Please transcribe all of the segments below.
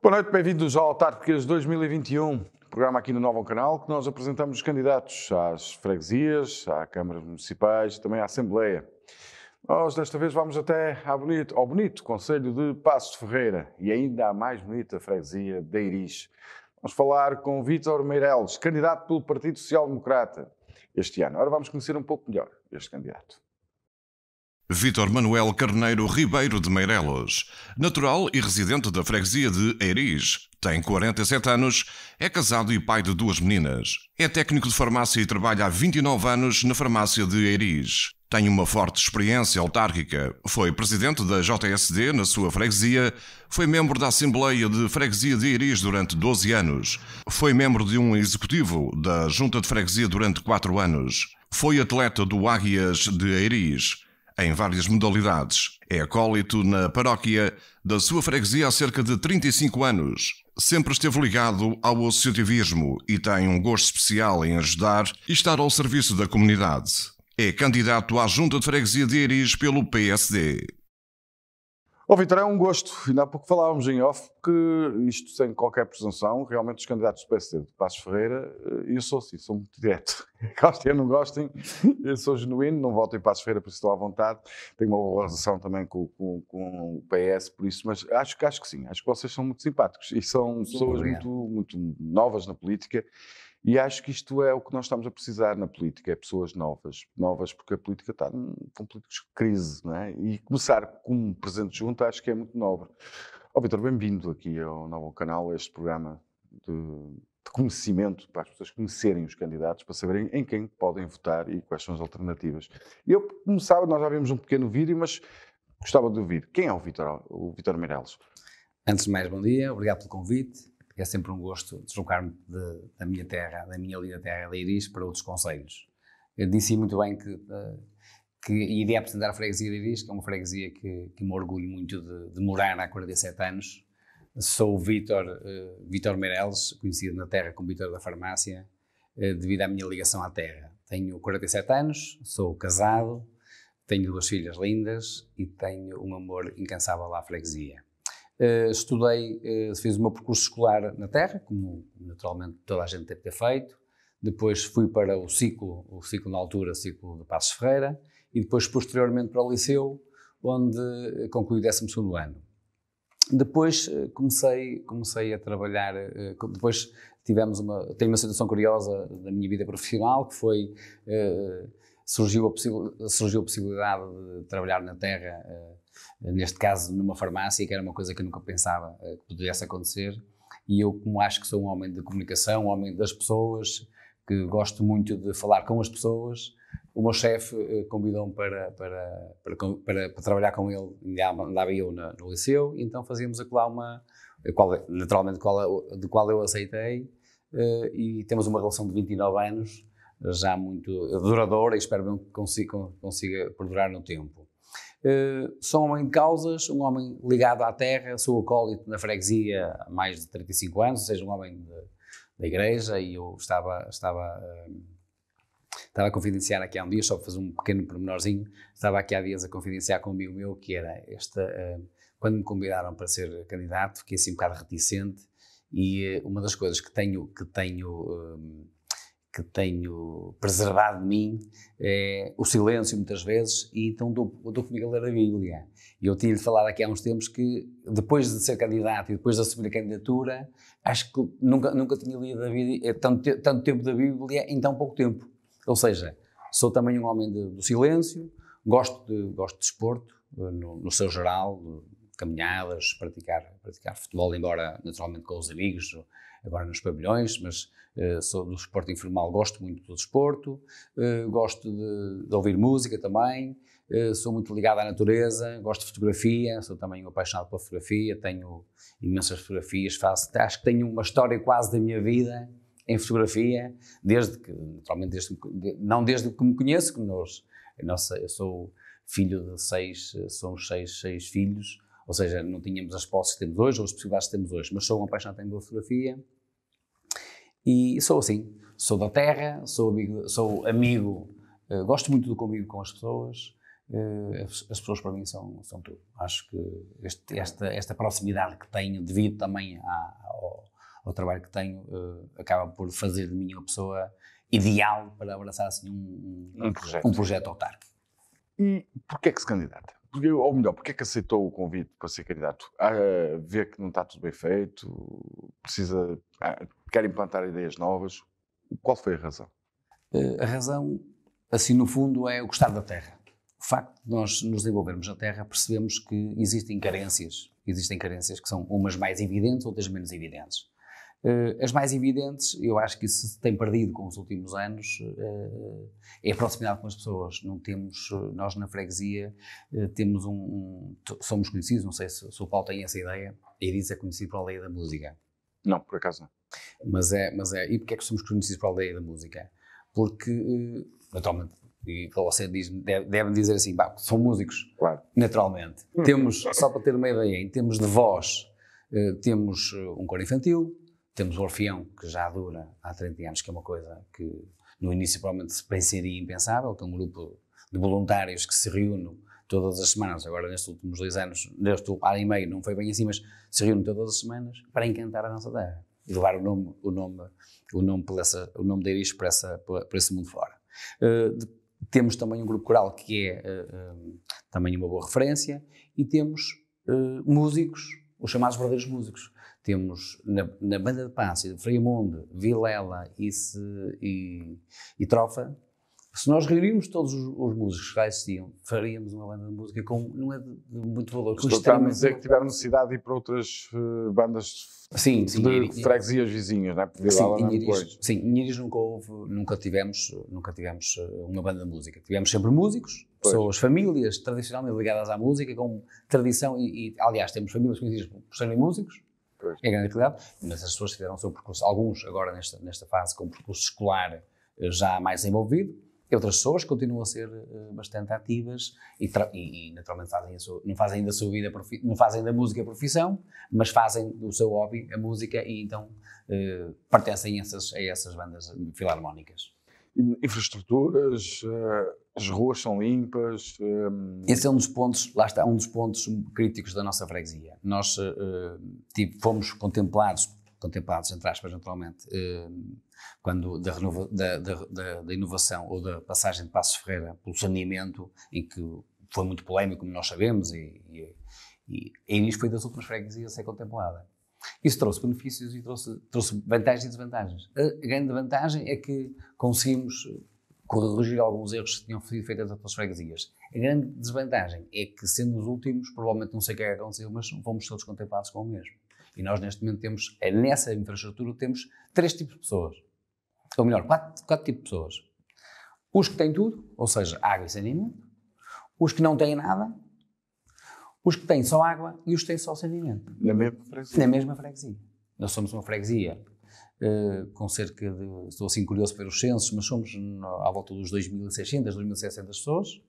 Boa noite, bem-vindos ao Autárquicas 2021, programa aqui no novo canal que nós apresentamos os candidatos às freguesias, à câmaras municipais e também à Assembleia. Nós desta vez vamos até ao bonito concelho de Passos de Ferreira e ainda à mais bonita freguesia de Eiris. Vamos falar com Vítor Meireles, candidato pelo Partido Social Democrata este ano. Agora vamos conhecer um pouco melhor este candidato. Vítor Manuel Carneiro Ribeiro de Meireles, natural e residente da freguesia de Eiris, tem 47 anos, é casado e pai de 2 meninas. É técnico de farmácia e trabalha há 29 anos na farmácia de Eiris. Tem uma forte experiência autárquica. Foi presidente da JSD na sua freguesia, foi membro da Assembleia de Freguesia de Eiris durante 12 anos, foi membro de um executivo da Junta de Freguesia durante 4 anos, foi atleta do Águias de Eiris, em várias modalidades. É acólito na paróquia da sua freguesia há cerca de 35 anos. Sempre esteve ligado ao associativismo e tem um gosto especial em ajudar e estar ao serviço da comunidade. É candidato à Junta de Freguesia de Eiris pelo PSD. Vítor, é um gosto. Ainda há pouco falávamos em off que isto sem qualquer presunção, realmente os candidatos do PSD de Passos de Ferreira, eu sou assim, sou muito direto. Gostem ou não gostem, eu sou genuíno, não voto em Passos de Ferreira, por isso estou à vontade. Tenho uma boa relação também com o PS, por isso, mas acho que sim, acho que vocês são muito simpáticos e são pessoas muito novas na política. E acho que isto é o que nós estamos a precisar na política, é pessoas novas porque a política está com políticos de crise, não é? E começar como presidente junto acho que é muito nobre. Vítor, bem-vindo aqui ao novo canal, a este programa de conhecimento, para as pessoas conhecerem os candidatos, para saberem em quem podem votar e quais são as alternativas. E eu começava, nós já vimos um pequeno vídeo, mas gostava de ouvir. Quem é o Vítor Meireles? Antes de mais, bom dia, obrigado pelo convite. É sempre um gosto deslocar-me da minha terra, da minha linda terra de Eiris, para outros concelhos. Eu disse muito bem que iria apresentar a freguesia de Eiris, que é uma freguesia que me orgulho muito de morar há 47 anos. Sou o Vítor Meireles, conhecido na terra como Vítor da Farmácia, devido à minha ligação à terra. Tenho 47 anos, sou casado, tenho 2 filhas lindas e tenho um amor incansável à freguesia. Estudei, fiz o meu percurso escolar na terra, como naturalmente toda a gente deve ter feito. Depois fui para o ciclo na altura, o ciclo de Passos de Ferreira, e depois posteriormente para o liceu, onde concluí o 12º ano. Depois comecei a trabalhar, depois tenho uma situação curiosa da minha vida profissional, que foi, surgiu a possibilidade de trabalhar na terra, neste caso numa farmácia, que era uma coisa que eu nunca pensava que pudesse acontecer, e eu, como acho que sou um homem de comunicação, um homem das pessoas, que gosto muito de falar com as pessoas, o meu chefe convidou-me para trabalhar com ele. Andava eu no liceu, e então fazíamos de qual eu aceitei, e temos uma relação de 29 anos, já muito duradoura, e espero que consiga perdurar no tempo. Sou um homem de causas, um homem ligado à terra, sou acólito na freguesia há mais de 35 anos, ou seja, um homem da igreja, e eu estava a confidenciar aqui há um dia, só para fazer um pequeno pormenorzinho, estava aqui há dias a confidenciar com um amigo meu, que era quando me convidaram para ser candidato, fiquei assim um bocado reticente, e uma das coisas que tenho preservado de mim é o silêncio, muitas vezes, e então dou comigo a ler a Bíblia. E eu tinha-lhe falado aqui há uns tempos que, depois de ser candidato e depois de assumir a candidatura, acho que nunca tinha lido a Bíblia, tanto tempo da Bíblia em tão pouco tempo. Ou seja, sou também um homem do silêncio, gosto de desporto, no seu geral, de caminhadas, praticar futebol, embora naturalmente com os amigos, agora nos pavilhões, mas sou do desporto informal, gosto muito do desporto, gosto de ouvir música também, sou muito ligado à natureza, gosto de fotografia, sou também um apaixonado pela fotografia, tenho imensas fotografias, acho que tenho uma história quase da minha vida em fotografia, não desde que me conheço, eu sou filho de somos seis filhos, ou seja, não tínhamos as posses que temos hoje, ou as possibilidades que temos hoje, mas sou um apaixonado também pela fotografia, e sou assim, sou da terra, sou amigo, gosto muito do convívio com as pessoas, as pessoas para mim são tudo. Acho que esta proximidade que tenho, devido também ao trabalho que tenho, acaba por fazer de mim uma pessoa ideal para abraçar assim um projeto autárquico. E porquê é que se candidata? Ou melhor, porquê é que aceitou o convite para ser candidato? Vê que não está tudo bem feito, quer implantar ideias novas. Qual foi a razão? A razão, assim no fundo, é o gostar da terra. O facto de nós nos desenvolvermos na terra, percebemos que existem carências que são umas mais evidentes, outras menos evidentes. As mais evidentes, eu acho que isso se tem perdido com os últimos anos, é a proximidade com as pessoas. Não temos, nós na freguesia, temos somos conhecidos, não sei se o Paulo tem essa ideia, a Eiriz é conhecido pela aldeia da música. Não, por acaso não. Mas é. E porquê é que somos conhecidos pela aldeia da música? Porque, naturalmente, e você deve dizer assim, são músicos, claro. Naturalmente. Temos, só para ter uma ideia, em termos de voz, temos um coro infantil, temos o Orfeão, que já dura há 30 anos, que é uma coisa que no início provavelmente se pensaria impensável, que é um grupo de voluntários que se reúne todas as semanas, agora nestes últimos 2 anos, neste ano e meio, não foi bem assim, mas se reúne todas as semanas para encantar a nossa terra e levar o nome da Eiriz para esse mundo fora. Temos também um grupo coral que é também uma boa referência e temos músicos, os chamados verdadeiros músicos. Temos na Banda de Pássia, de Friamunde, Vilela e Trofa. Se nós reunirmos todos os músicos que lá existiam, faríamos uma banda de música não é de muito valor. Estou a dizer que tiveram necessidade de ir para outras bandas de freguesias vizinhas, não é? Sim, em Iris nunca tivemos uma banda de música. Tivemos sempre músicos, pessoas, famílias tradicionalmente ligadas à música, com tradição e aliás, temos famílias conhecidas por serem músicos, é grande qualidade, mas as pessoas tiveram o seu percurso, alguns agora nesta fase com um percurso escolar já mais desenvolvido, e outras pessoas continuam a ser bastante ativas e naturalmente não fazem da sua vida, não fazem da música a profissão, mas fazem do seu hobby a música e então pertencem a essas bandas filarmónicas. Infraestruturas, as ruas são limpas. Esse é um dos pontos, lá está, um dos pontos críticos da nossa freguesia. Nós fomos contemplados, entre aspas, naturalmente, quando da inovação ou da passagem de Passos Ferreira pelo saneamento, em que foi muito polémico, como nós sabemos, e a Eiriz foi das últimas freguesias a ser contemplada. Isso trouxe benefícios e trouxe vantagens e desvantagens. A grande vantagem é que conseguimos corrigir alguns erros que tinham sido feitos a outras freguesias. A grande desvantagem é que, sendo os últimos, provavelmente não sei o que é que aconteceu, mas fomos todos contemplados com o mesmo. E nós, neste momento, nessa infraestrutura, temos 3 tipos de pessoas. Ou melhor, 4 tipos de pessoas. Os que têm tudo, ou seja, água e saneamento. Os que não têm nada. Os que têm só água e os que têm só saneamento. Na mesma freguesia. Na mesma freguesia. Nós somos uma freguesia com cerca de, estou assim curioso para os censos, mas somos à volta dos 2.600, 2.700 pessoas.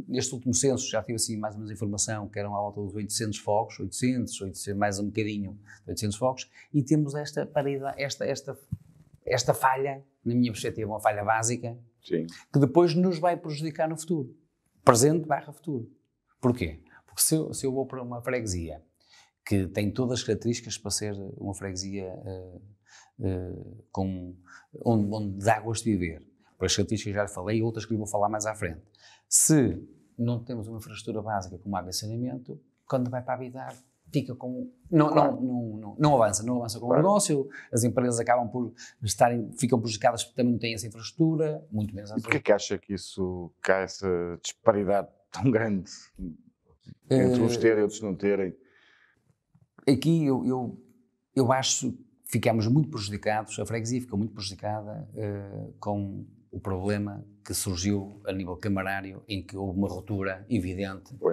Neste último censo já tive assim mais ou menos informação que eram à volta dos 800 focos, 800 mais um bocadinho, 800 focos, e temos esta falha, na minha perspectiva, uma falha básica, sim, que depois nos vai prejudicar no futuro. Presente / futuro. Porquê? Porque se eu vou para uma freguesia que tem todas as características para ser uma freguesia onde dá gosto de viver, por as características que já lhe falei e outras que lhe vou falar mais à frente. Se não temos uma infraestrutura básica como água e saneamento, quando vai para habitar, fica com... Não avança com o negócio, as empresas acabam por ficam prejudicadas porque também não têm essa infraestrutura, muito menos... E porquê que acha que há essa disparidade tão grande entre uns terem e outros não terem? Aqui eu acho que ficamos muito prejudicados, a freguesia ficou muito prejudicada com o problema que surgiu a nível camarário, em que houve uma ruptura evidente com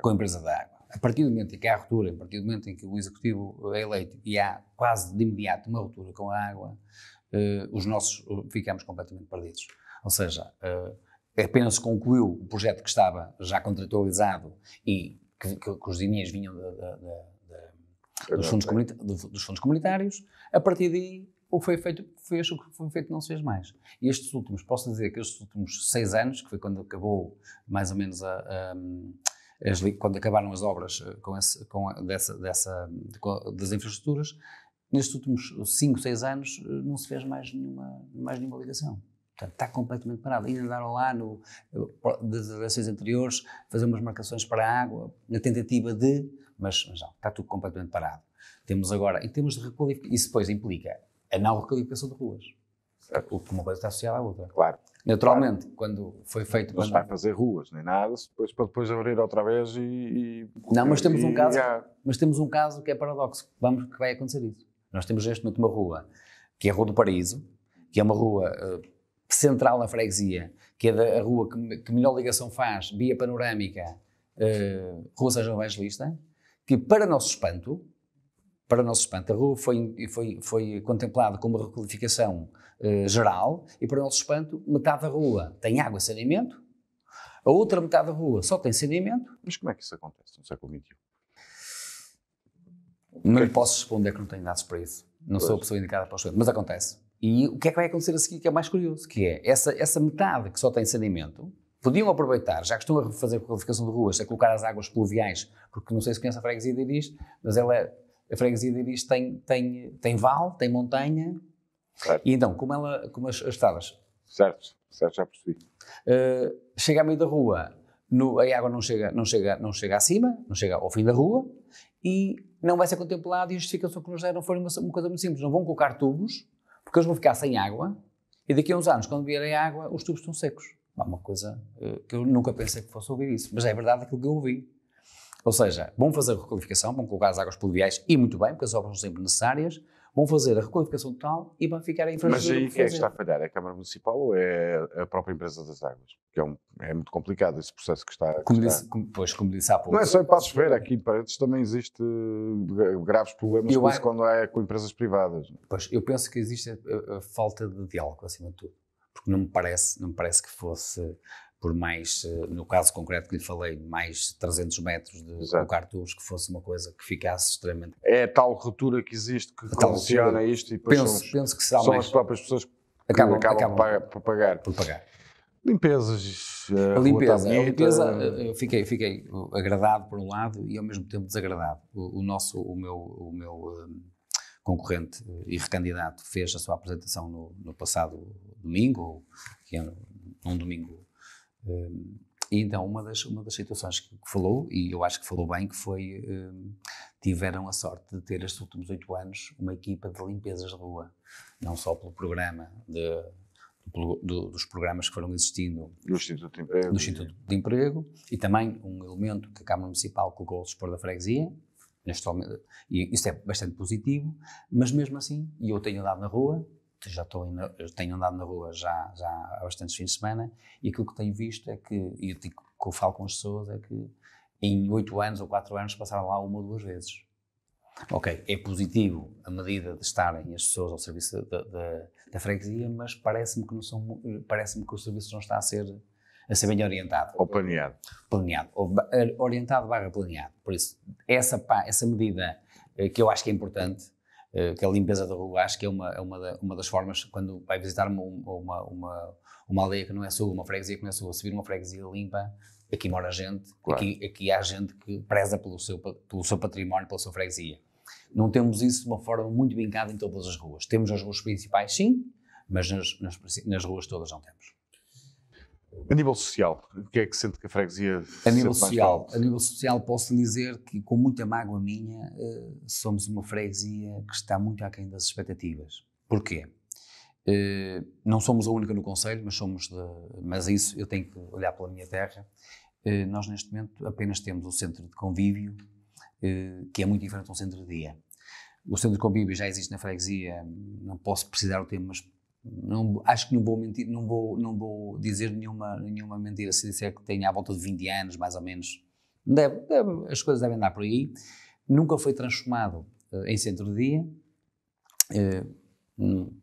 a empresa da água. A partir do momento em que há ruptura, a partir do momento em que o executivo é eleito e há quase de imediato uma ruptura com a água, ficamos completamente perdidos. Ou seja, apenas se concluiu o projeto que estava já contratualizado e que os dinheiros vinham dos fundos comunitários. A partir daí o que foi feito fez, o que foi feito não se fez mais. E posso dizer que estes últimos 6 anos, que foi quando acabou mais ou menos quando acabaram as obras das infraestruturas, nestes últimos 5, 6 anos não se fez mais nenhuma ligação. Portanto, está completamente parado. Ainda andaram lá das eleições anteriores fazer umas marcações para a água, na tentativa mas não, está tudo completamente parado. Temos agora, em termos de requalificação, isso depois implica a não requalificação de ruas. Porque uma coisa está associada à outra. Claro. Naturalmente, quando foi feito... Não se vai fazer ruas, nem nada, para depois abrir outra vez Não, mas temos um caso que é paradoxo. Que vai acontecer isso. Nós temos neste momento uma rua, que é a Rua do Paraíso, que é uma rua central na freguesia, que é a rua que melhor ligação faz, via panorâmica, Rua São João Evangelista, que para nosso espanto, a rua foi contemplada com uma requalificação geral e, para nosso espanto, metade da rua tem água e saneamento, a outra metade da rua só tem saneamento. Mas como é que isso acontece no século XXI? Não lhe posso responder que não tenho dados para isso. Não sou a pessoa indicada para o estudo, mas acontece. E o que é que vai acontecer a seguir que é mais curioso? Que é essa metade que só tem saneamento, podiam aproveitar, já que estão a fazer a requalificação de ruas, a colocar as águas pluviais, porque não sei se conhece a freguesia de Iris, mas a freguesia de Iris tem vale, tem montanha, certo. E então, como as estradas... Certo, já percebi. Chega à meio da rua, a água não chega acima, não chega ao fim da rua, e não vai ser contemplado, e a justificação que nos deram foi uma coisa muito simples, não vão colocar tubos, porque eles vão ficar sem água, e daqui a uns anos, quando vierem água, os tubos estão secos. Uma coisa que eu nunca pensei que fosse ouvir isso, mas é verdade aquilo que eu ouvi. Ou seja, vão fazer a requalificação, vão colocar as águas pluviais, e muito bem, porque as obras são sempre necessárias, vão fazer a requalificação total e vão ficar a infraestrutura. Mas aí quem é que está a falhar? É a Câmara Municipal ou é a própria empresa das águas? Porque é muito complicado esse processo que está... Como disse há pouco. Não é só em Passos Ferreira, aqui em Paredes também existe graves problemas com isso quando é com empresas privadas. Pois, eu penso que existe a falta de diálogo, acima de tudo. Porque não me parece que fosse... por mais, no caso concreto que lhe falei, mais 300 metros de colocar tubos, que fosse uma coisa que ficasse extremamente... É a tal ruptura que existe que condiciona isto e depois penso que são as próprias pessoas que acabam por pagar. Limpezas, a limpeza, eu fiquei agradado por um lado e ao mesmo tempo desagradado. O meu concorrente e recandidato fez a sua apresentação no passado domingo, que é um domingo. E então uma das situações que falou, e eu acho que falou bem, que foi tiveram a sorte de ter estes últimos 8 anos uma equipa de limpezas de rua, não só pelo programa dos programas que foram existindo do Instituto de Emprego e também um elemento que a Câmara Municipal colocou ao dispor da freguesia, e isso é bastante positivo, mas mesmo assim, e eu tenho andado na rua, tenho andado na rua já há bastantes fins de semana, e aquilo que tenho visto é que, e eu digo que eu falo com as pessoas, é que em 8 anos ou 4 anos passaram lá 1 ou 2 vezes. Ok, é positivo a medida de estarem as pessoas ao serviço da freguesia, mas parece-me que o serviço não está a ser bem orientado. Ou planeado. Orientado / planeado. Por isso, essa medida que eu acho que é importante, que a limpeza da rua, acho que é uma das formas, quando vai visitar uma aldeia que não é sua, uma freguesia que não é sua, se vir uma freguesia limpa, aqui mora gente, claro. Aqui há gente que preza pelo seu património, pela sua freguesia. Não temos isso de uma forma muito vincada em todas as ruas. Temos as ruas principais, sim, mas nas ruas todas não temos. A nível social, o que é que sente que a freguesia... A nível social posso dizer que, com muita mágoa minha, somos uma freguesia que está muito aquém das expectativas. Porquê? Não somos a única no concelho, mas isso eu tenho que olhar pela minha terra. Nós neste momento apenas temos o centro de convívio, que é muito diferente de um centro de dia. O centro de convívio já existe na freguesia, não posso precisar o termo, mas acho que não vou mentir, não vou dizer nenhuma mentira se disser que tem à volta de 20 anos, mais ou menos. As coisas devem andar por aí. Nunca foi transformado em centro de dia.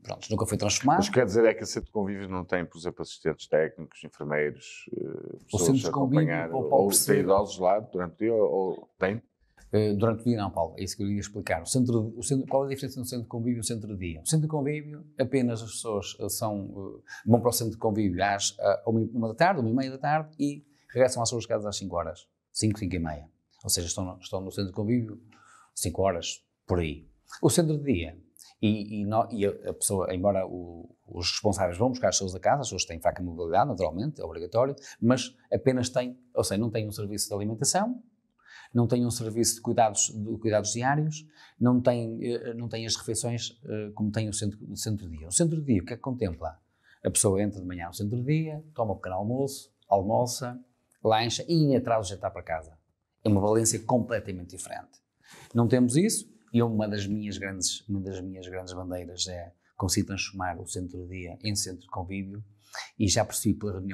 Pronto, nunca foi transformado. Mas quer dizer que o centro de convívio não tem, por exemplo, assistentes técnicos, enfermeiros, pessoas a acompanhar, ou tem idosos lá durante o dia, ou tem? Durante o dia não, Paulo, é isso que eu ia explicar. Qual é a diferença entre o centro de convívio e o centro de dia? O centro de convívio, apenas as pessoas vão para o centro de convívio às 1h da tarde e regressam às suas casas às 5 horas, 5h30. Ou seja, estão no centro de convívio 5 horas, por aí. O centro de dia, e a pessoa, embora os responsáveis vão buscar as pessoas da casa, as pessoas têm fraca mobilidade, naturalmente, é obrigatório, mas apenas têm, ou seja, não têm um serviço de alimentação, não têm um serviço de cuidados diários, não têm as refeições como tem o centro de dia. O centro de dia, o que é que contempla? A pessoa entra de manhã no centro de dia, toma um pequeno almoço, almoça, lancha e em atraso já está para casa. É uma valência completamente diferente. Não temos isso e uma das minhas grandes bandeiras é conseguir transformar o centro de dia em centro de convívio. E já percebi pelo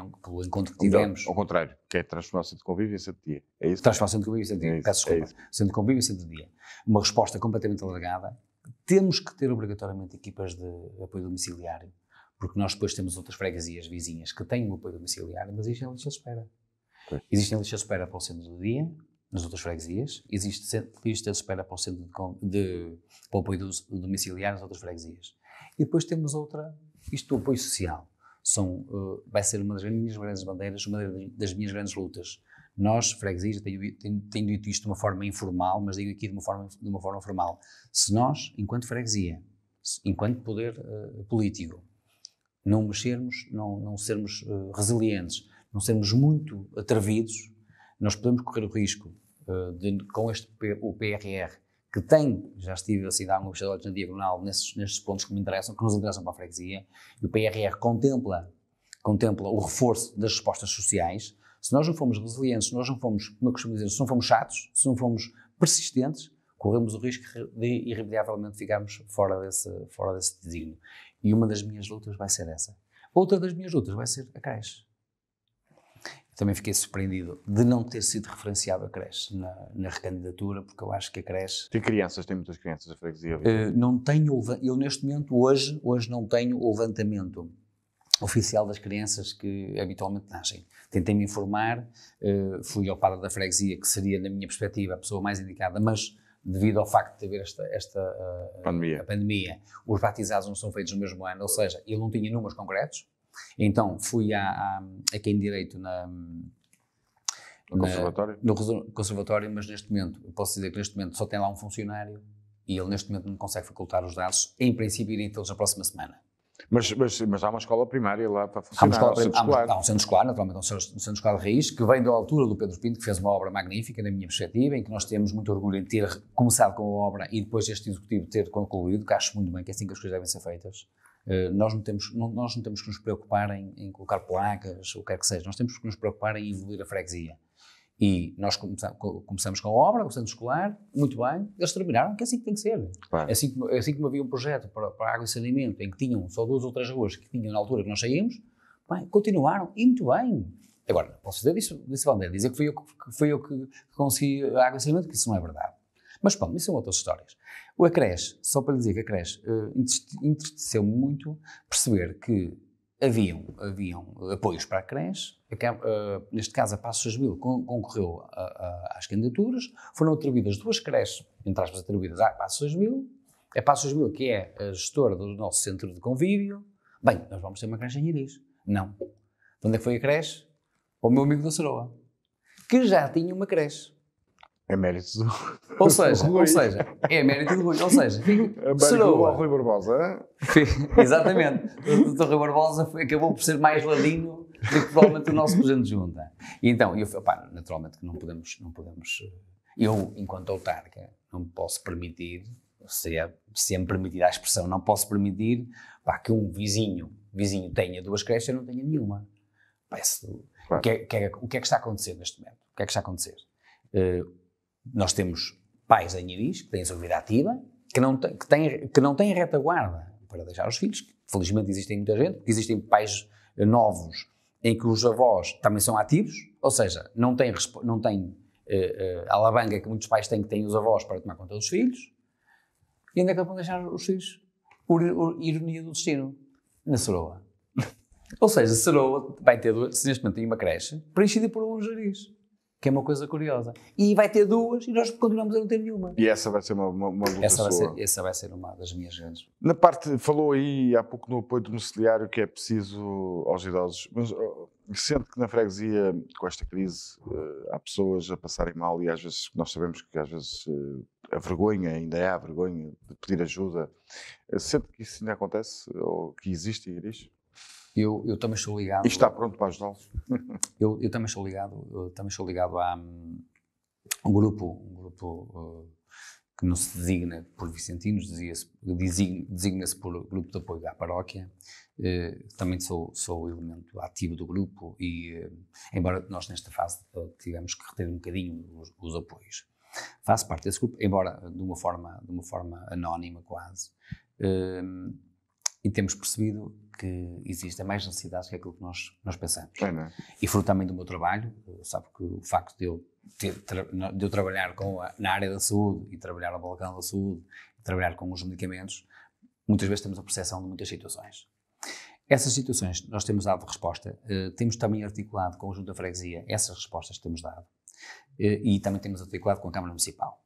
encontro que tivemos... Ao contrário, que é transformar o centro de convívio em centro de dia. É isso? Transformar o centro de convívio em centro de dia. Peço desculpa. Centro de convívio em centro de dia. Uma resposta completamente alargada. Temos que ter obrigatoriamente equipas de apoio domiciliário, porque nós depois temos outras freguesias vizinhas que têm o apoio domiciliário, mas existem listas de espera. Okay. Existem listas de espera para o centro do dia, nas outras freguesias. Existe listas de espera para o centro para o apoio domiciliário nas outras freguesias. E depois temos isto do apoio social. Vai ser uma das minhas grandes bandeiras, uma das minhas grandes lutas. Nós, freguesias, tenho dito isto de uma forma informal, mas digo aqui de uma forma formal. Se nós, enquanto freguesia, enquanto poder político, não mexermos, não sermos resilientes, não sermos muito atrevidos, nós podemos correr o risco com o PRR, que já estive a se dar uma vista de olhos na diagonal nestes pontos que nos interessam para a freguesia, e o PRR contempla o reforço das respostas sociais. Se nós não formos resilientes, se nós não formos, como eu costumo dizer, se não formos chatos, se não formos persistentes, corremos o risco de irremediavelmente ficarmos fora desse desígnio. E uma das minhas lutas vai ser essa. Outra das minhas lutas vai ser a creche. Também fiquei surpreendido de não ter sido referenciado a creche na recandidatura, porque eu acho que a creche... Tem muitas crianças a freguesia? Não tenho, eu neste momento, hoje não tenho o levantamento oficial das crianças que habitualmente nascem. Tentei-me informar, fui ao padre da freguesia, que seria, na minha perspectiva, a pessoa mais indicada, mas devido ao facto de haver esta pandemia, os batizados não são feitos no mesmo ano, ou seja, ele não tinha números concretos. Então fui a quem direito no conservatório, mas neste momento, eu posso dizer que neste momento só tem lá um funcionário e ele neste momento não consegue facultar os dados, em princípio irem tê-los na próxima semana. Mas há uma escola primária lá para funcionar, há um centro escolar, naturalmente, um centro escolar de raiz, que vem da altura do Pedro Pinto, que fez uma obra magnífica, na minha perspectiva, em que nós temos muito orgulho em ter começado com a obra e depois este executivo ter concluído, que acho muito bem que é assim que as coisas devem ser feitas. Nós não temos que nos preocupar em colocar placas, ou o que quer que seja, nós temos que nos preocupar em evoluir a freguesia. E nós começamos com a obra, o centro escolar, muito bem, eles terminaram, que é assim que tem que ser. Claro. É assim como havia um projeto para água e saneamento, em que tinham só 2 ou 3 ruas que tinham na altura que nós saímos, bem, continuaram, e muito bem. Agora, posso dizer disso Vander, dizer que fui eu que consegui a água e saneamento, que isso não é verdade. Mas pronto, isso são outras histórias. A creche, só para dizer que a creche entristeceu-me muito perceber que haviam apoios para a creche, neste caso a Paços de Asbil concorreu às candidaturas, foram atribuídas 2 creches, entre aspas, atribuídas à Paços de Asbil, a Paços de Asbil, que é a gestora do nosso centro de convívio. Bem, nós vamos ter uma creche em Iris. Não. De onde é que foi a creche? Para o meu amigo da Saroa, que já tinha uma creche. É mérito do... Ou seja, é mérito do Rui. Ou seja, Saroa. Rui Barbosa. Exatamente. O Dr. Rui Barbosa acabou por ser mais ladino do que provavelmente o nosso presidente de junta. E então, naturalmente que não podemos, eu, enquanto autarca, não me posso permitir, se é me permitir a expressão, não posso permitir que um vizinho tenha 2 creches e não tenha nenhuma. Claro. O que é que está a acontecer neste momento? O que é que está a acontecer? Nós temos pais em Iris que têm a sua vida ativa, que não têm retaguarda para deixar os filhos. Felizmente existem muita gente, porque existem pais novos em que os avós também são ativos, ou seja, não têm a alavanca que muitos pais têm, que têm os avós para tomar conta dos filhos. E onde é que vão deixar os filhos? Por ironia do destino, na Saroa. Ou seja, Saroa vai ter, neste momento, tem uma creche preenchida por alunos Iris. que é uma coisa curiosa. E vai ter duas e nós continuamos a não ter nenhuma. E essa vai ser uma luta Essa vai ser uma das minhas grandes. Na parte, falou aí há pouco no apoio domiciliário que é preciso aos idosos, mas sente que na freguesia, com esta crise, há pessoas a passarem mal e às vezes, nós sabemos que às vezes a vergonha, ainda há vergonha de pedir ajuda. Sente que isso ainda acontece ou que existe em Iris? Eu também estou ligado... E está pronto para ajudá-los? Eu também estou ligado a um grupo que não se designa por vicentinos, designa-se por grupo de apoio à paróquia. Também sou o elemento ativo do grupo e, embora nós nesta fase tivemos que reter um bocadinho os apoios. Faço parte desse grupo, embora de uma forma anónima quase, e temos percebido que existem mais necessidades que aquilo que nós pensamos. Não é? E fruto também do meu trabalho, sabe que o facto de eu trabalhar na área da saúde e trabalhar no balcão da saúde, e trabalhar com os medicamentos, muitas vezes temos a percepção de muitas situações. Essas situações nós temos dado resposta, temos também articulado com a Junta de Freguesia essas respostas que temos dado e também temos articulado com a Câmara Municipal.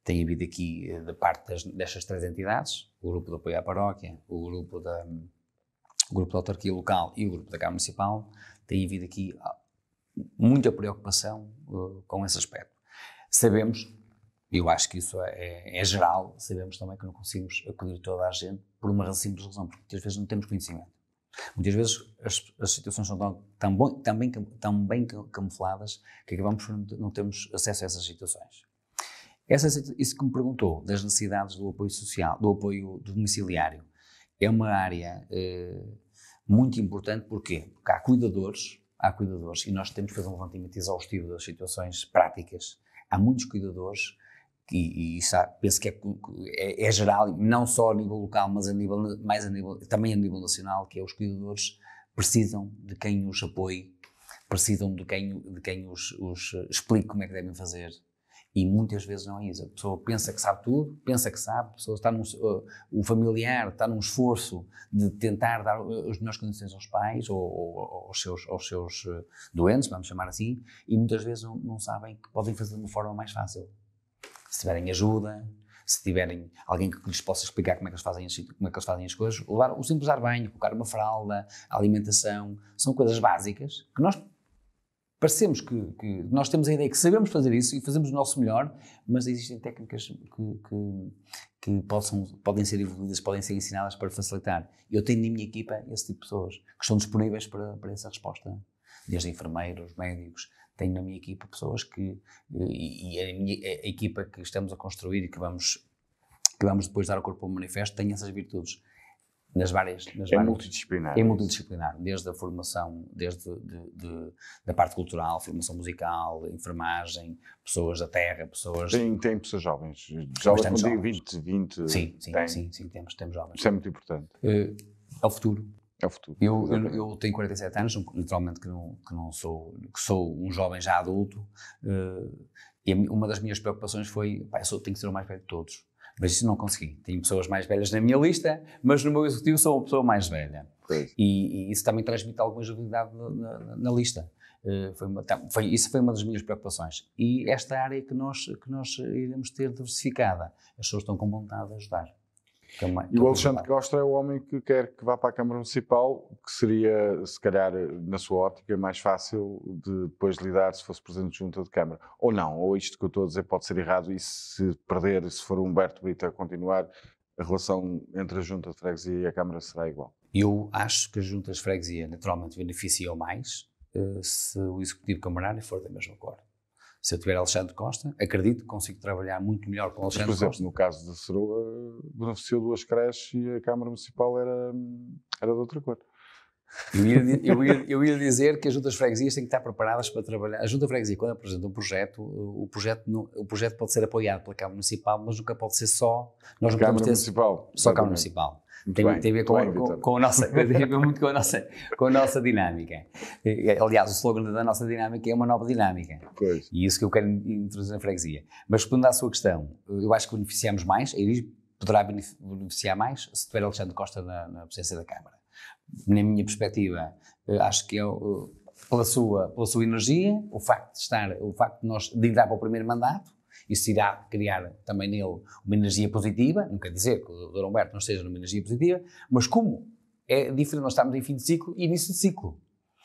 Tem havido aqui, da parte destas três entidades, o grupo de apoio à paróquia, o grupo da autarquia local e o grupo da Câmara Municipal, tem havido aqui muita preocupação com esse aspecto. Sabemos, eu acho que isso é geral, sabemos também que não conseguimos acudir toda a gente por uma simples razão, porque muitas vezes não temos conhecimento. Muitas vezes as situações são tão bem camufladas que acabamos por não termos acesso a essas situações. Isso que me perguntou, das necessidades do apoio social, do apoio domiciliário, é uma área muito importante. Porquê? Porque há cuidadores e nós temos que fazer um levantamento exaustivo das situações práticas. Há muitos cuidadores e isso penso que é geral, não só a nível local, mas também a nível nacional, que é os cuidadores precisam de quem os apoie, precisam de quem os explique como é que devem fazer. E muitas vezes não é isso. A pessoa pensa que sabe tudo, pensa que sabe, a pessoa o familiar está num esforço de tentar dar as melhores condições aos pais ou aos seus doentes, vamos chamar assim, e muitas vezes não sabem que podem fazer de uma forma mais fácil. Se tiverem ajuda, se tiverem alguém que lhes possa explicar como é que eles fazem as coisas, levar o simples ar banho, colocar uma fralda, a alimentação, são coisas básicas que nós parecemos que nós temos a ideia que sabemos fazer isso e fazemos o nosso melhor, mas existem técnicas que podem ser evoluídas, podem ser ensinadas para facilitar. Eu tenho na minha equipa esse tipo de pessoas que estão disponíveis para essa resposta, desde enfermeiros, médicos. Tenho na minha equipa pessoas a equipa que estamos a construir e que vamos depois dar ao corpo ao manifesto tem essas virtudes. Multidisciplinar. É multidisciplinar, desde a formação, da parte cultural, formação musical, enfermagem, pessoas da terra, pessoas... Tem pessoas jovens. Jovens com 20. Sim, temos jovens. Isso é muito importante. É o futuro. É o futuro. Eu tenho 47 anos, naturalmente que sou um jovem já adulto, e uma das minhas preocupações foi, eu tenho que ser o mais velho de todos. Mas isso não consegui. Tenho pessoas mais velhas na minha lista, mas no meu executivo sou uma pessoa mais velha. E isso também transmite alguma jovialidade na lista. Isso foi uma das minhas preocupações. E esta área que nós iremos ter diversificada, as pessoas estão com vontade de ajudar. E o Alexandre Costa é o homem que quer que vá para a Câmara Municipal, que seria, se calhar, na sua ótica, mais fácil de depois lidar se fosse Presidente de Junta de Câmara. Ou não, ou isto que eu estou a dizer pode ser errado e se perder, se for o Humberto Brito a continuar, a relação entre a Junta de Freguesia e a Câmara será igual. Eu acho que as Juntas de Freguesia naturalmente beneficiam mais se o Executivo Camarário for da mesma cor. Se eu tiver Alexandre Costa, acredito que consigo trabalhar muito melhor com o Alexandre Costa. Por exemplo, no caso da Ceroa, beneficiou duas creches e a Câmara Municipal era de outra cor. Eu ia dizer que as juntas de freguesias têm que estar preparadas para trabalhar. A junta de freguesia, quando apresenta um projeto, o projeto pode ser apoiado pela Câmara Municipal, mas nunca pode ser só... Nós não Câmara Municipal. Só Câmara Municipal. Tem a ver com a nossa dinâmica. Aliás, o slogan da nossa dinâmica é uma nova dinâmica. Pois. E isso que eu quero introduzir na freguesia. Mas respondendo à sua questão, eu acho que beneficiamos mais, a Iris poderá beneficiar mais se tiver Alexandre Costa na presidência da Câmara. Na minha perspectiva, acho que pela sua energia, o facto de entrar para o primeiro mandato, isso irá criar também nele uma energia positiva, não quer dizer que o Dr. Humberto não esteja numa energia positiva, mas como é diferente, nós estamos em fim de ciclo e início de ciclo.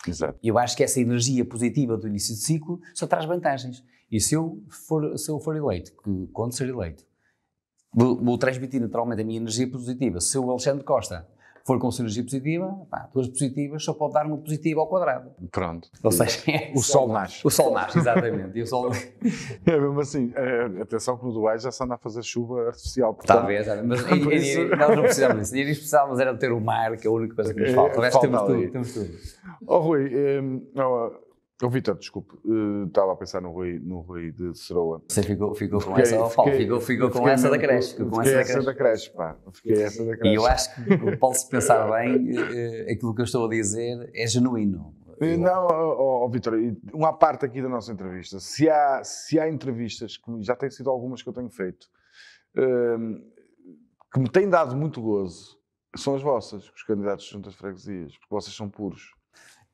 Exato. E eu acho que essa energia positiva do início de ciclo só traz vantagens. E se eu for eleito, que quando ser eleito, vou transmitir naturalmente a minha energia positiva. Se o Alexandre Costa for com sua energia positiva, duas positivas só pode dar uma positiva ao quadrado. Pronto. Ou seja, o sol nasce. O sol nasce, exatamente. E o sol... É mesmo assim, atenção que no Dubai já se anda a fazer chuva artificial. Portanto, talvez, mas nós não precisamos disso. Início precisávamos era ter o mar, que é a única coisa que nos falta. O resto temos tudo. Rui, Vítor, desculpe, estava a pensar no Rui de Ceroa. Você ficou com essa, Paulo, ficou com essa da creche. Fiquei essa da creche, pá. E eu acho que o Paulo, se pensar bem, aquilo que eu estou a dizer é genuíno. Não, Vítor, uma parte aqui da nossa entrevista, se há entrevistas, que já têm sido algumas que eu tenho feito, que me têm dado muito gozo, são as vossas, os candidatos de juntas de freguesias, porque vocês são puros.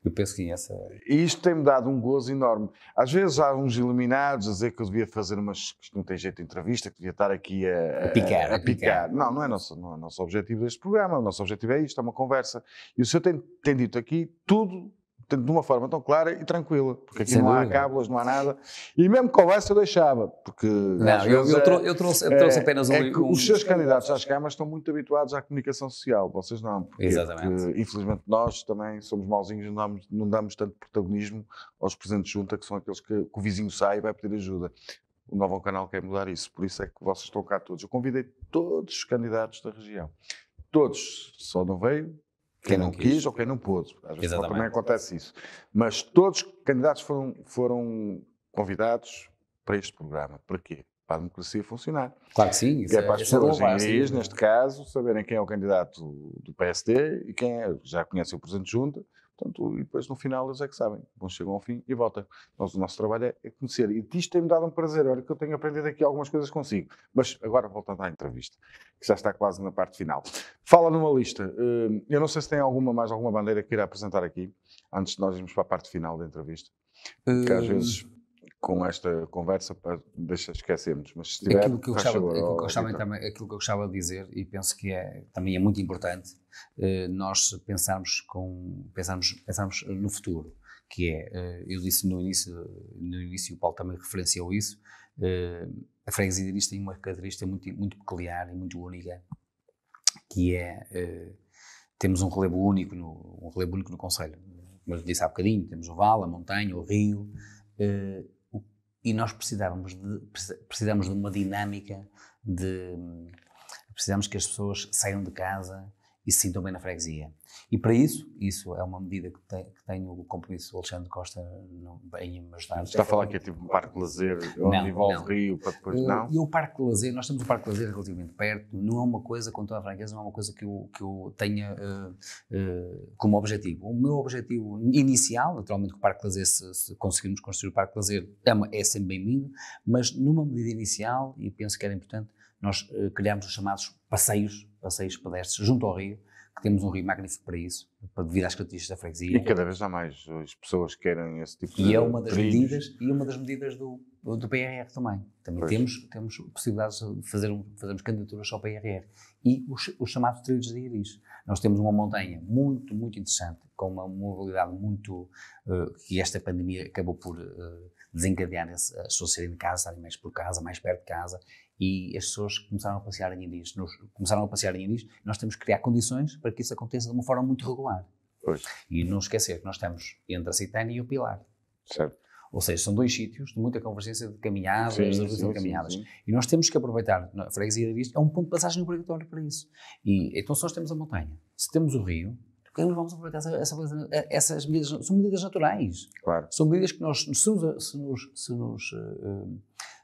Eu penso que essa... E isto tem-me dado um gozo enorme. Às vezes há uns eliminados a dizer que eu devia fazer umas... que não tem jeito de entrevista, que devia estar aqui a picar. Não é nosso objetivo deste programa. O nosso objetivo é isto, é uma conversa. E o senhor tem dito aqui tudo de uma forma tão clara e tranquila. Porque aqui não há cábulas, não há nada. E mesmo que houvesse eu deixava. Porque não, eu trouxe apenas os seus candidatos às câmaras estão muito habituados à comunicação social. Vocês não. Exatamente. Porque, infelizmente, nós também somos mauzinhos, não damos tanto protagonismo aos presidentes de junta, que são aqueles que o vizinho sai e vai pedir ajuda. O Novo Canal quer mudar isso. Por isso é que vocês estão cá todos. Eu convidei todos os candidatos da região. Todos. Só não veio quem não quis ou quem não pôde. Às vezes também acontece isso. Mas todos os candidatos foram convidados para este programa. Para quê? Para a democracia funcionar. Claro que sim. Que é para as pessoas engenharias, neste caso, saberem quem é o candidato do PSD e quem é, já conhecem o Presidente de Junta. Portanto, e depois no final eles é que sabem. Chegam ao fim e votam. O nosso trabalho é conhecer. E isto tem-me dado um prazer. Olha que eu tenho aprendido aqui algumas coisas consigo. Mas agora voltando à entrevista, que já está quase na parte final. Fala numa lista. Eu não sei se tem mais alguma bandeira que queira apresentar aqui, antes de nós irmos para a parte final da entrevista. Que às vezes, com esta conversa, esquecemos. Mas se tiver, aquilo que eu gostava de dizer, e penso que também é muito importante, nós pensarmos no futuro, que eu disse no início, o Paulo também referenciou isso, a freguesia de Iris tem uma característica muito, muito peculiar e muito única, que temos um relevo único no concelho. Como eu disse há bocadinho, temos o vale, a montanha, o rio, e nós precisamos de uma dinâmica, precisamos que as pessoas saiam de casa e se sintam bem na freguesia. E para isso é uma medida que tenho o compromisso do Alexandre Costa em me ajudar. Está a falar que é tipo um parque de lazer, onde envolve rio, para depois não? E o parque de lazer, nós temos o parque de lazer relativamente perto, não é uma coisa, com toda a franqueza, não é uma coisa que eu tenha como objetivo. O meu objetivo inicial, naturalmente que o parque de lazer, se conseguirmos construir o parque de lazer, é sempre bem-vindo, mas numa medida inicial, e penso que era importante, nós criámos os chamados passeios pedestres junto ao rio, que temos um rio magnífico para isso, devido às características da freguesia. E cada vez há mais as pessoas que querem esse tipo de E é uma das medidas do PRR também. Temos possibilidades de fazermos candidaturas só ao PRR. E os chamados trilhos de Iris. Nós temos uma montanha muito, muito interessante, com uma mobilidade muito... que esta pandemia acabou por desencadear as pessoas saírem de casa, estarem mais por casa, mais perto de casa, e as pessoas começaram a passear em Iris. Nós temos que criar condições para que isso aconteça de uma forma muito regular. Pois. E não esquecer que nós estamos entre a Citânia e o Pilar. Certo. Ou seja, são dois sítios de muita convergência de caminhadas, de caminhadas. Sim. E nós temos que aproveitar, a freguesia de Iris é um ponto de passagem obrigatório para isso. E então se nós temos a montanha, se temos o rio, por que nós vamos aproveitar essas medidas? São medidas naturais. Claro. São medidas que nós,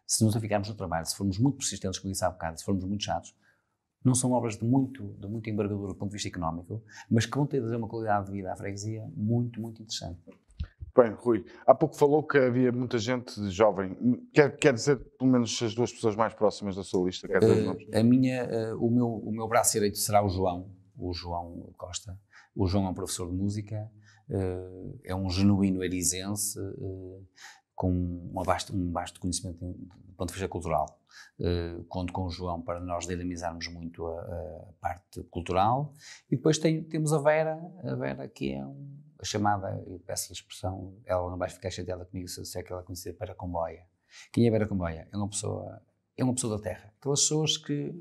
se nos aficarmos no trabalho, se formos muito persistentes, como disse há bocado, se formos muito chatos, não são obras de muita envergadura do ponto de vista económico, mas que vão ter uma qualidade de vida à freguesia muito, muito interessante. Bem, Rui, há pouco falou que havia muita gente jovem. Quer dizer, pelo menos, as duas pessoas mais próximas da sua lista? Quer dizer, o meu braço direito será o João Costa. O João é um professor de música, é um genuíno erizense com um vasto conhecimento do ponto de vista cultural. Conto com o João para nós dinamizarmos muito a parte cultural. E depois temos a Vera que é a chamada, eu peço a expressão, ela não vai ficar chateada comigo se eu disser que ela é conhecida para Comboia. Quem é Vera Comboia? É uma pessoa da terra. Aquelas pessoas que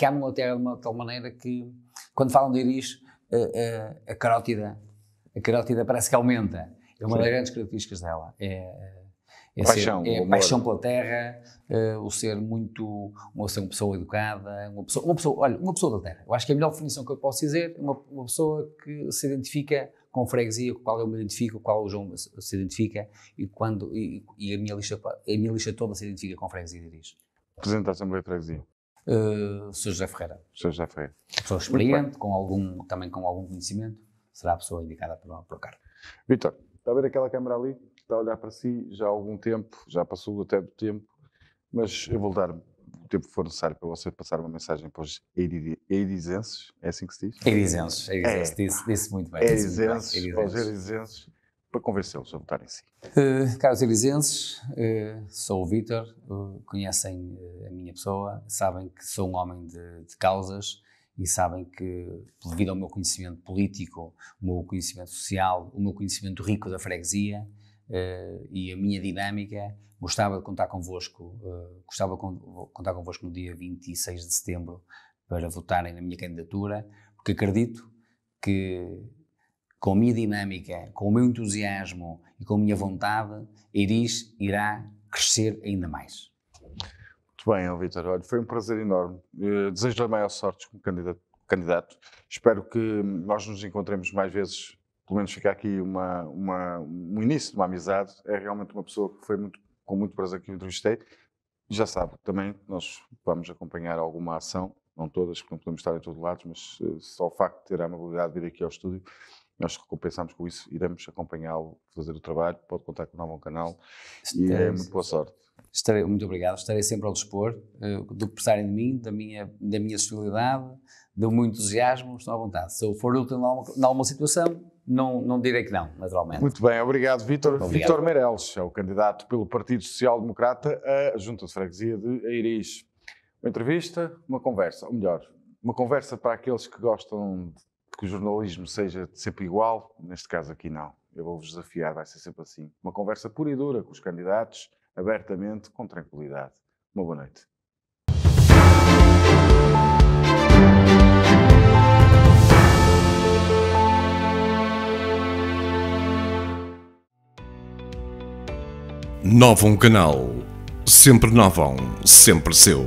amam a terra de uma tal maneira que, quando falam de Iris, a carótida parece que aumenta. É uma das grandes características dela. Paixão pela terra, o ser uma pessoa educada, uma pessoa da terra. Eu acho que a melhor definição que eu posso dizer é uma pessoa que se identifica com a freguesia, com a qual eu me identifico, com a qual o João se identifica e a minha lixa toda se identifica com a freguesia de Iris. Presidente da Assembleia de Freguesia. Sr. José Ferreira. Sr. José Ferreira. Pessoa experiente, também com algum conhecimento, será a pessoa indicada para o cargo. Vítor, está a ver aquela câmara ali? Está a olhar para si já há algum tempo, já passou até do tempo, mas eu vou dar o tempo que for necessário para você passar uma mensagem para os eirizenses, é assim que se diz? Eirizenses, disse muito bem. Eirizenses, para os eirizenses, para convencê-los a votar em si. Caros eirizenses, sou o Vítor, conhecem a minha pessoa, sabem que sou um homem de causas e sabem que, devido ao meu conhecimento político, o meu conhecimento social, o meu conhecimento rico da freguesia e a minha dinâmica, gostava de contar convosco, contar convosco no dia 26 de setembro para votarem na minha candidatura, porque acredito que com a minha dinâmica, com o meu entusiasmo e com a minha vontade, a Iris irá crescer ainda mais. Muito bem, Vítor, olha, foi um prazer enorme. Desejo-lhe a maior sorte como candidato. Espero que nós nos encontremos mais vezes, pelo menos fica aqui um início de uma amizade. É realmente uma pessoa que foi com muito prazer que eu entrevistei. E já sabe, também nós vamos acompanhar alguma ação, não todas, porque não podemos estar em todos lados, mas só o facto de ter a amabilidade de vir aqui ao estúdio, nós recompensamos com isso, iremos acompanhá-lo, fazer o trabalho, pode contar com o novo canal e é muito boa sorte. Muito obrigado, estarei sempre ao dispor do que precisarem de mim, da minha disponibilidade, do meu entusiasmo, estou à vontade. Se eu for útil em alguma situação, não direi que não, naturalmente. Muito bem, obrigado, Vítor. Vítor Meireles é o candidato pelo Partido Social Democrata à Junta de Freguesia de Eiris. Uma entrevista, uma conversa, ou melhor, uma conversa para aqueles que gostam de que o jornalismo seja sempre igual, neste caso aqui não. Eu vou-vos desafiar, vai ser sempre assim. Uma conversa pura e dura com os candidatos, abertamente, com tranquilidade. Uma boa noite. Novum Canal. Sempre novam, sempre seu.